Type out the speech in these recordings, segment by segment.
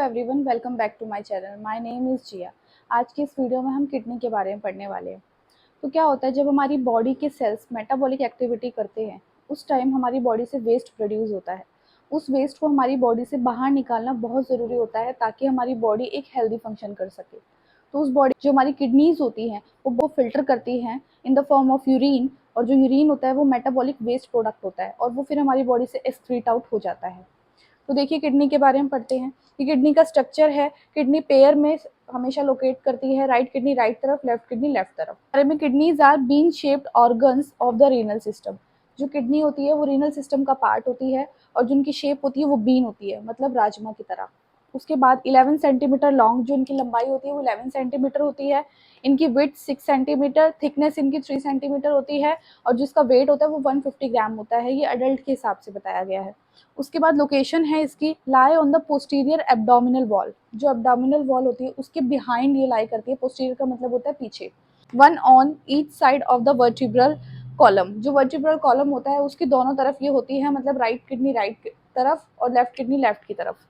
Everyone, welcome back to my channel. My name is Jiya. आज की इस वीडियो में हम किडनी के बारे में पढ़ने वाले हैं। तो क्या होता है, जब हमारी बॉडी के सेल्स मेटाबॉलिक एक्टिविटी करते हैं उस टाइम हमारी बॉडी से वेस्ट प्रोड्यूस होता है। उस वेस्ट को हमारी बॉडी से बाहर निकालना बहुत ज़रूरी होता है ताकि हमारी बॉडी एक हेल्दी फंक्शन कर सके। तो उस बॉडी जो हमारी किडनीज होती हैं वो फिल्टर करती हैं in the form of urine, और जो यूरिन होता है वो मेटाबॉलिक वेस्ट प्रोडक्ट होता है और वो फिर हमारी बॉडी से एक्सक्रीट आउट हो जाता है। तो देखिए किडनी के बारे में पढ़ते हैं कि किडनी का स्ट्रक्चर है। किडनी पेयर में हमेशा लोकेट करती है, राइट किडनी राइट तरफ, लेफ्ट किडनी लेफ्ट तरफ। बारे में kidneys are bean shaped organs of the renal system. जो किडनी होती है वो रीनल सिस्टम का पार्ट होती है और जो उनकी शेप होती है वो बीन होती है, मतलब राजमा की तरह। उसके बाद 11 सेंटीमीटर लॉन्ग जो इनकी लंबाई होती है वो 11 सेंटीमीटर होती है। इनकी विड्थ 6 सेंटीमीटर, थिकनेस इनकी 3 सेंटीमीटर होती है और जिसका वेट होता है वो 150 ग्राम होता है। ये अडल्ट के हिसाब से बताया गया है। उसके बाद लोकेशन है इसकी lie on the posterior abdominal wall. जो एब्डोमिनल वॉल होती है उसके बिहाइंड ये लाई करती है। पोस्टीरियर का मतलब होता है पीछे। One on each side of the vertebral column. जो वर्टिब्रल कॉलम होता है उसकी दोनों तरफ ये होती है, मतलब राइट किडनी राइट तरफ और लेफ्ट किडनी लेफ्ट की तरफ।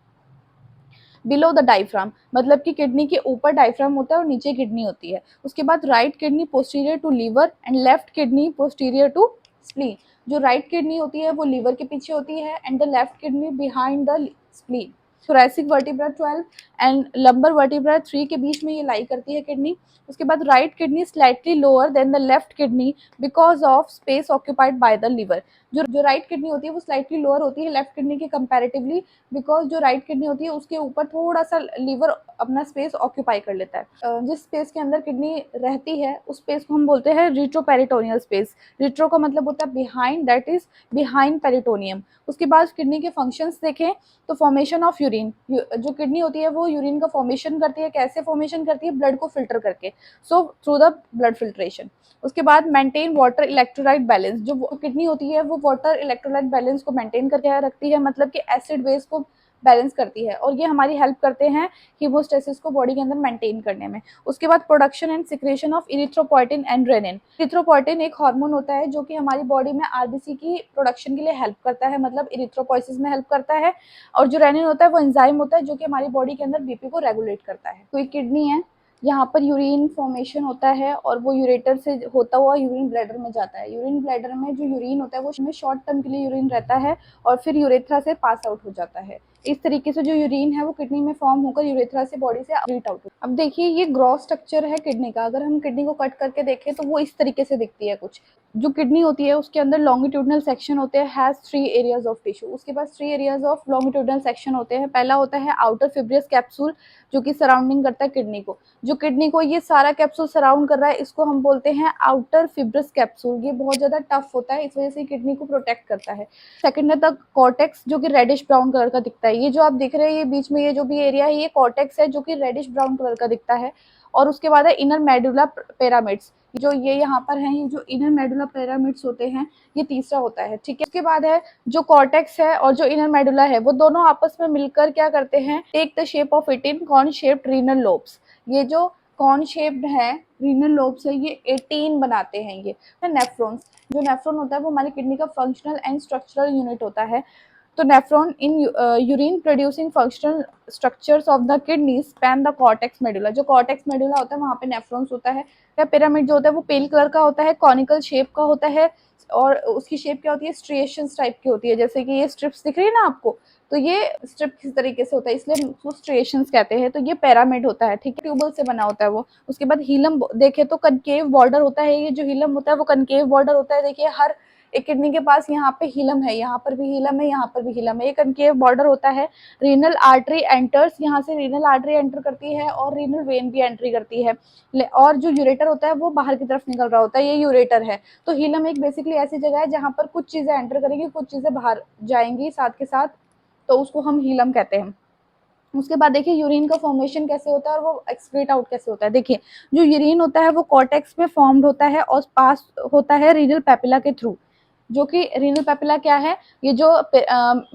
बिलो द डायफ्राम, मतलब कि किडनी के ऊपर डायफ्राम होता है और नीचे किडनी होती है। उसके बाद right kidney posterior to liver and left kidney posterior to spleen. जो राइट किडनी होती है वो लीवर के पीछे होती है and the left kidney behind the spleen. Thoracic vertebra 12 and lumbar vertebra 3 के बीच में ये लाई करती है किडनी। उसके बाद right kidney slightly lower than the left kidney because of space occupied by the liver. जो राइट किडनी होती है वो स्लाइटली लोअर होती है लेफ्ट किडनी के कंपैरेटिवली, बिकॉज जो राइट किडनी होती है उसके ऊपर थोड़ा सा लीवर अपना स्पेस ऑक्यूपाई कर लेता है। जिस स्पेस के अंदर किडनी रहती है उस स्पेस को हम बोलते हैं रिट्रोपेरिटोनियल स्पेस। रिट्रो का मतलब होता है behind, that is behind peritoneum. उसके बाद किडनी के फंक्शंस देखें तो फॉर्मेशन ऑफ यूरिन। जो किडनी होती है वो यूरिन का फॉर्मेशन करती है। कैसे फॉर्मेशन करती है? ब्लड को फिल्टर करके, so through the blood filtration. उसके बाद मेंटेन वाटर इलेक्ट्रोलाइट बैलेंस। जो किडनी होती है वो वाटर इलेक्ट्रोलाइट बैलेंस को मेंटेन करके रखती है, मतलब कि एसिड बेस को बैलेंस करती है और ये हमारी हेल्प करते हैं हीमोस्टेसिस को बॉडी के अंदर मेंटेन करने में। उसके बाद production and secretion of erythropoietin and renin. Erythropoietin एक हार्मोन होता है जो कि हमारी बॉडी में आरबीसी की प्रोडक्शन के लिए हेल्प करता है, मतलब इरिथ्रोपोइसिस में हेल्प करता है। और जो रेनिन होता है वो एंजाइम होता है जो कि हमारी बॉडी के अंदर बीपी को रेगुलेट करता है। कोई किडनी है, यहाँ पर यूरिन फॉर्मेशन होता है और वो यूरेटर से होता हुआ यूरिन ब्लैडर में जाता है। यूरिन ब्लैडर में जो यूरिन होता है वो शॉर्ट टर्म के लिए यूरिन रहता है और फिर यूरेथ्रा से पास आउट हो जाता है। इस तरीके से जो यूरिन है वो किडनी में फॉर्म होकर यूरेथ्रा से बॉडी से आउट हो। अब देखिए ये ग्रॉस स्ट्रक्चर है किडनी का। अगर हम किडनी को कट करके देखें तो वो इस तरीके से दिखती है कुछ। जो किडनी होती है उसके अंदर लॉन्गिट्यूडनल सेक्शन होते हैं, हैज 3 एरियाज ऑफ टिश्यू। उसके बाद 3 एरियाज ऑफ लॉन्गिट्यूडनल सेक्शन होते हैं। पहला होता है आउटर फिब्रियस कैप्सूल जो कि सराउंडिंग करता है किडनी को। जो किडनी को ये सारा कैप्सूल सराउंड कर रहा है इसको हम बोलते हैं आउटर फिब्रस कैप्सूल। ये बहुत ज्यादा टफ होता है, इस वजह से किडनी को प्रोटेक्ट करता है। सेकंड है द कॉर्टेक्स जो कि रेडिश ब्राउन कलर का दिखता है। ये जो आप देख रहे हैं ये बीच में ये जो भी एरिया है ये कॉर्टेक्स है जो कि रेडिश ब्राउन कलर का दिखता है। और उसके बाद है इनर मेडुला पिरामिड्स। जो ये यहाँ पर है, ये जो इनर मेडुला पिरामिड्स होते हैं ये तीसरा होता है, ठीक है। उसके बाद है जो कॉर्टेक्स है और जो इनर मेडुला है वो दोनों आपस में मिलकर क्या करते हैं, take the shape of 18 corn shaped renal lobes. ये जो कॉर्न शेप्ड है रीनल लोब्स है ये 18 बनाते हैं। ये नेफ्रॉन्स। जो नेफ्रॉन होता है वो हमारी किडनी का फंक्शनल एंड स्ट्रक्चरल यूनिट होता है। तो nephron in urine producing functional structures of the kidney span the cortex medulla. जो कॉर्टेक्स मेडुला होता है वहाँ पे नेफ्रॉन्स होता है। या पिरामिड जो होता है वो पेल कलर का होता है, कॉनिकल शेप का होता है और उसकी शेप क्या होती है, स्ट्रिएशंस टाइप की होती है। जैसे कि ये स्ट्रिप्स दिख रही है ना आपको, तो ये स्ट्रिप किस तरीके से होता है इसलिए उसको स्ट्रिएशंस कहते हैं। तो ये पिरामिड होता है, ठीक है, ट्यूबल से बना होता है वो। उसके बाद हीलम देखे तो कनकेव बॉर्डर होता है। ये जो हीलम होता है वो कनकेव बॉर्डर होता है। देखिए हर एक किडनी के पास यहाँ पे हीलम है, यहाँ पर भी हीलम है, यहाँ पर भी हीलम है। ये कनकेव बॉर्डर होता है। रीनल आर्टरी एंटर्स, यहाँ से रीनल आर्टरी एंटर करती है और रीनल वेन भी एंट्री करती है। और जो यूरेटर होता है वो बाहर की तरफ निकल रहा होता है, ये यूरेटर है। तो हीलम एक बेसिकली ऐसी जगह है जहाँ पर कुछ चीजें एंटर करेंगी, कुछ चीजें बाहर जाएंगी साथ के साथ, तो उसको हम हीलम कहते हैं। उसके बाद देखिए यूरिन का फॉर्मेशन कैसे होता है और वो एक्सक्रीट आउट कैसे होता है। देखिए जो यूरिन होता है वो कॉर्टेक्स में फॉर्म्ड होता है और पास होता है रीनल पेपिला के थ्रू। जो कि रीनल पेपिला क्या है, ये जो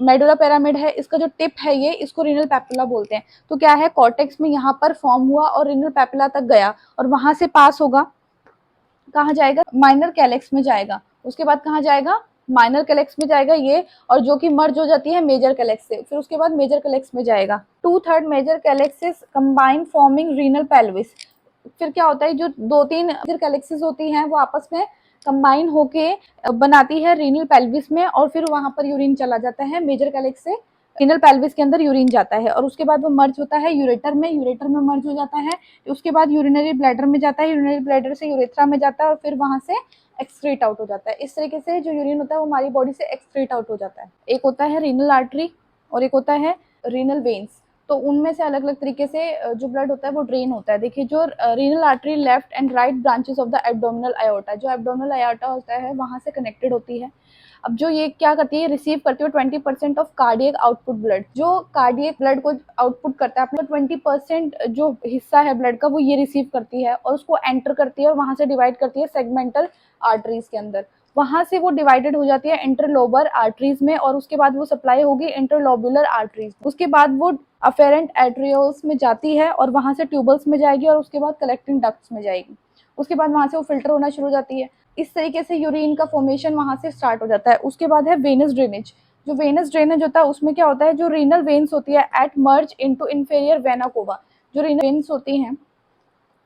मेडुला पिरामिड है इसका जो टिप है ये इसको रीनल पेपिला बोलते हैं। तो क्या है, कॉर्टेक्स में यहाँ पर फॉर्म हुआ और रीनल पेपिला तक गया और वहां से पास होगा, कहाँ जाएगा, माइनर कैलेक्स में जाएगा। उसके बाद कहाँ जाएगा, माइनर कैलेक्स में जाएगा ये, और जो कि मर्ज हो जाती है मेजर कैलेक्स से, फिर उसके बाद मेजर कैलेक्स में जाएगा। 2/3 major calyces combine forming renal pelvis. फिर क्या होता है, जो 2-3 मेजर कैलेक्सिस होती हैं वो आपस में कंबाइन होके बनाती है रीनल पेल्विस में, और फिर वहां पर यूरिन चला जाता है मेजर कैलेक्स से, रीनल पेल्विस के अंदर यूरिन जाता है, और उसके बाद वो मर्ज होता है यूरेटर में, यूरेटर में मर्ज हो जाता है, उसके बाद यूरिनरी ब्लैडर में जाता है, यूरिनरी ब्लैडर से यूरेथ्रा में जाता है, और फिर वहां से एक्सक्रीट आउट हो जाता है। इस तरीके से जो यूरिन होता है वो हमारी बॉडी से एक्सक्रीट आउट हो जाता है। एक होता है रीनल आर्टरी और एक होता है रीनल वेन्स। तो उनमें से अलग अलग तरीके से जो ब्लड होता है वो ड्रेन होता है। देखिए, जो renal artery left and right branches of the abdominal aorta, जो एब्डोमिनल अयोर्टा होता है वहां से कनेक्टेड होती है। अब जो ये क्या करती है, रिसीव करती है 20% ऑफ कार्डियक आउटपुट ब्लड। जो कार्डियक ब्लड को आउटपुट करता है अपने 20% जो हिस्सा है ब्लड का वो ये रिसीव करती है, और उसको एंटर करती है और वहां से डिवाइड करती है सेगमेंटल आर्टरीज के अंदर। वहां से वो डिवाइडेड हो जाती है इंटरलोबर आर्टरीज में, और उसके बाद वो सप्लाई होगी इंटरलोबुलर आर्टरीज। उसके बाद वो अफेरेंट एट्रियोल्स में जाती है, और वहां से ट्यूबल्स में जाएगी, और उसके बाद कलेक्टिंग डक्ट्स में जाएगी। उसके बाद वहां से वो फिल्टर होना शुरू हो जाती है। इस तरीके से यूरिन का फॉर्मेशन वहां से स्टार्ट हो जाता है। उसके बाद है वेनस ड्रेनेज। जो वेनस ड्रेनेज होता है उसमें क्या होता है, जो रीनल वेन्स होती है at merge into inferior vena cava. जो रीनल वेन्स होती हैं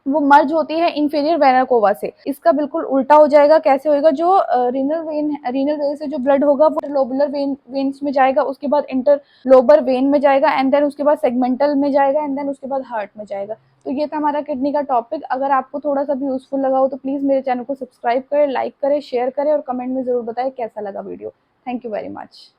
वो मर्ज होती है इंफीरियर वेना कोवा से। इसका बिल्कुल उल्टा हो जाएगा। कैसे होएगा, जो रीनल वेन से जो ब्लड होगा वो लोबुलर वेन्स में जाएगा, उसके बाद इंटरलोबर वेन में जाएगा, एंड देन उसके बाद सेगमेंटल में जाएगा, एंड देन उसके बाद हार्ट में जाएगा। तो ये था हमारा किडनी का टॉपिक। अगर आपको थोड़ा सा भी यूजफुल लगा हो तो प्लीज मेरे चैनल को सब्सक्राइब करें, लाइक करें, शेयर करें, और कमेंट में जरूर बताएं कैसा लगा video. Thank you very much.